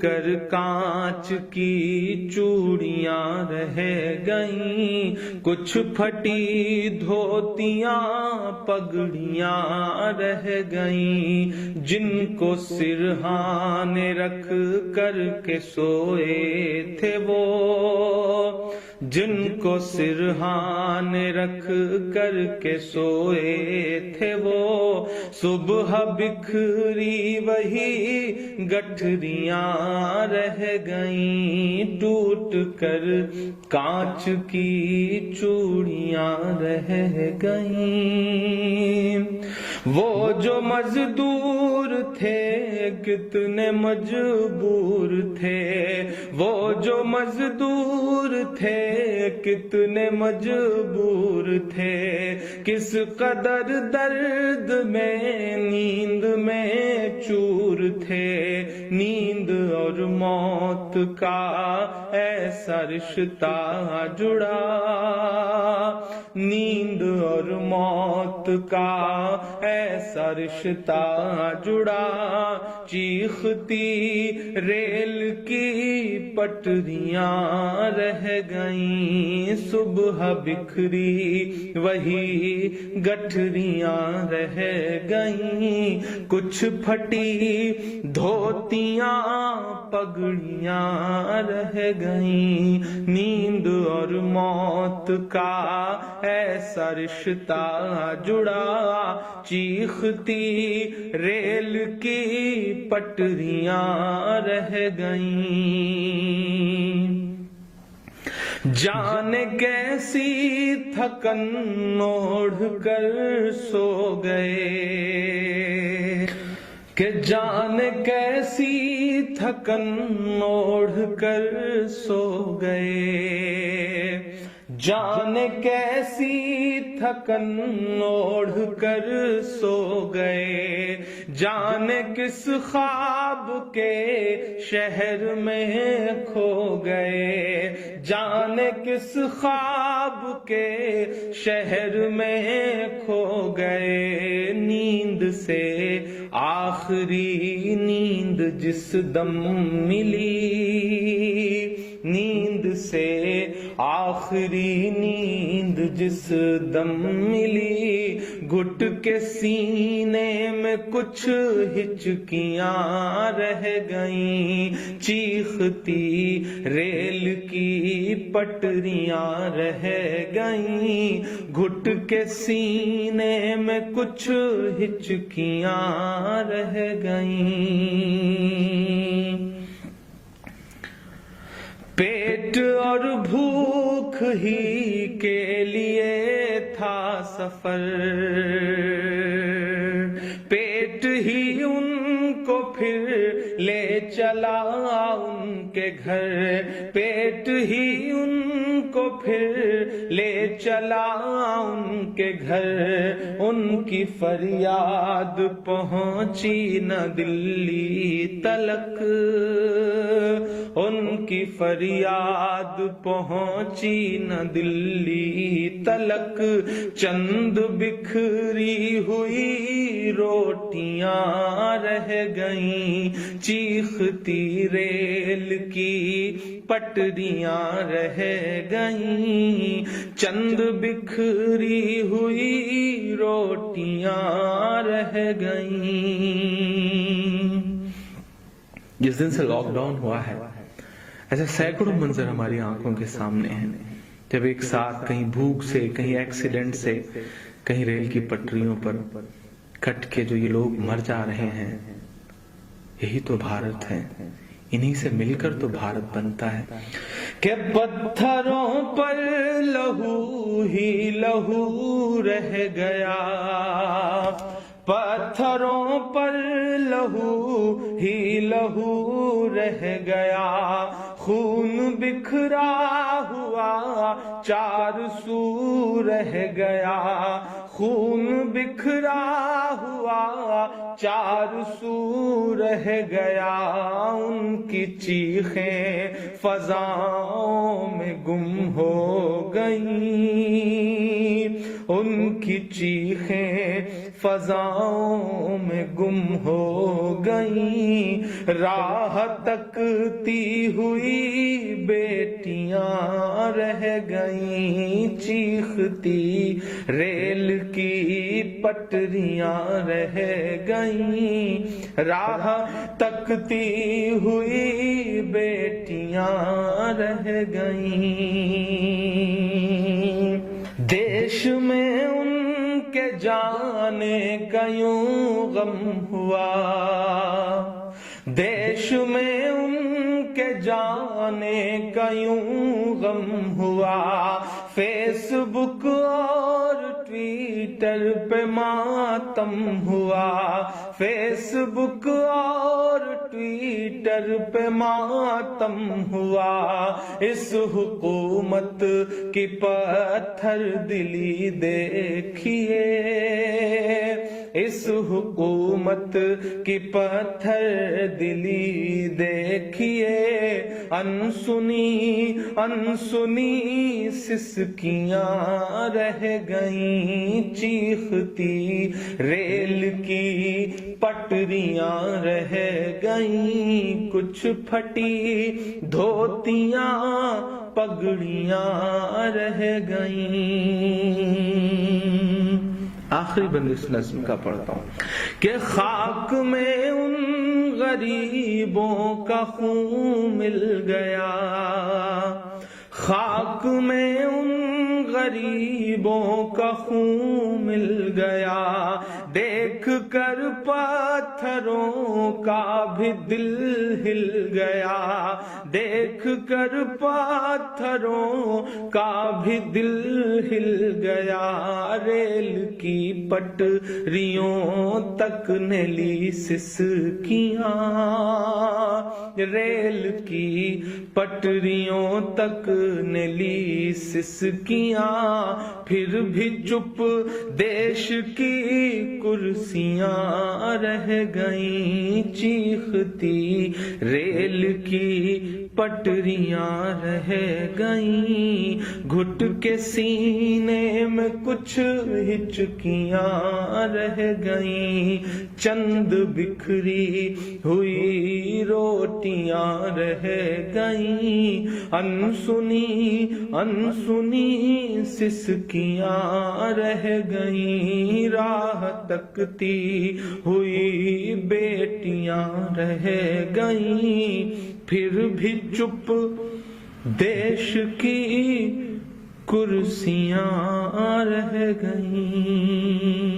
کر کانچ کی چوڑیاں رہ گئیں، کچھ پھٹی دھوتیاں پگڑیاں رہ گئیں، جن کو سرہانے رکھ کر کے سوئے تھے وہ، جن کو سرہانے رکھ کر کے سوئے تھے وہ، صبح بکھری وہی گٹھریاں رہ گئیں، ٹوٹ کر کانچ کی چوڑیاں رہ گئیں۔ وہ جو مزدور تھے کتنے مجبور تھے، وہ جو مزدور تھے کتنے مجبور تھے، کس قدر درد میں نیند میں چور تھے، نیند اور موت کا ایسا رشتہ جڑا، نیند اور موت کا ایسا رشتہ جڑا، چیختی ریل کی پٹریاں رہ گئیں، صبح بکھری وہی گٹھریاں رہ گئیں، کچھ پھٹی دھوتیاں پگڑیاں رہ گئیں، نیند اور موت کا ایسا رشتہ جڑا، چیختی ریل کی پٹریاں رہ گئیں۔ جانے کیسی تھکن اوڑھ کر سو گئے، کہ جانے کیسی تھکن اوڑھ کر سو گئے، جانے کیسی تھکن اوڑھ کر سو گئے، جانے کس خواب کے شہر میں کھو گئے، جانے کس خواب کے شہر میں کھو گئے، نیند سے آخری نیند جس دم ملی، نیند سے آخری نیند جس دم ملی، گھٹ کے سینے میں کچھ ہچکیاں رہ گئیں، چیختی ریل کی پٹریاں رہ گئیں، گھٹ کے سینے میں کچھ ہچکیاں رہ گئیں۔ پیٹ اور بھوک ہی کے لیے تھا سفر، پیٹ ہی ان کو پھر لے چلا ان کے گھر، پیٹ ہی ان کو پھر لے چلا ان کے گھر، ان کی فریاد پہنچی نہ دلی تلک، ان کی فریاد پہنچی نہ دلی تلک، چند بکھری ہوئی روٹیاں رہ گئیں، چیختی ریل کی پٹریاں رہ گئیں، چند بکھری ہوئی روٹیاں رہ گئیں۔ جس دن سے لاک ڈاؤن ہوا ہے ایسے سینکڑوں منظر ہماری آنکھوں کے سامنے ہیں، جب ایک ساتھ کہیں بھوک سے، کہیں ایکسیڈنٹ سے، کہیں ریل کی پٹریوں پر کٹ کے جو یہ لوگ مر جا رہے ہیں، یہی تو بھارت ہے، انہی سے مل کر تو بھارت بنتا ہے۔ کہ پتھروں پر لہو ہی لہو رہ گیا، پتھروں پر لہو ہی لہو رہ گیا، خون بکھرا ہوا چار سو رہ گیا، خون بکھرا ہوا چار سو رہ گیا، ان کی چیخیں فضاؤں میں گم ہو گئیں، ان کی چیخیں فضاؤں میں گم ہو گئیں، راہ تکتی ہوئی بیٹیاں رہ گئیں، چیختی ریل کی پٹریاں رہ گئیں، راہ تکتی ہوئی بیٹیاں رہ گئیں، دیش میں ان کے جانے کا یوں غم ہوا، دیش میں ان کے جانے کا یوں غم ہوا، فیس بک اور ٹویٹر پہ ماتم ہوا، فیس بک اور ٹویٹر پہ ماتم ہوا، اس حکومت کی پتھر دلی دیکھیے، اس حکومت کی پتھر دلی دیکھیے، انسنی انسنی سسکیاں رہ گئیں، چیختی ریل کی پٹریاں رہ گئیں، کچھ پھٹی دھوتیاں پگڑیاں رہ گئیں۔ آخری بند اس نظم کا پڑھتا ہوں کہ خاک میں ان غریبوں کا خون مل گیا، خاک میں ان غریبوں کا خون مل گیا، دیکھ کر پتھروں کا بھی دل ہل گیا، دیکھ کر پتھروں کا بھی دل ہل گیا، ریل کی پٹریوں تک نے لی سسکیاں، ریل کی پٹریوں تک نے لی سسکیاں، پھر بھی چپ دیش کی کرسیاں رہ گئیں، چیختی ریل کی پٹریاں رہ گئیں، گھٹ کے سینے میں کچھ ہچکیاں رہ گئیں، چند بکھری ہوئی روٹیاں رہ گئیں، انسنی انسنی سسکیاں رہ گئیں، راہ تکتی ہوئی بیٹیاں رہ گئیں، پھر بھی چپ دیش کی کرسیاں رہ گئیں۔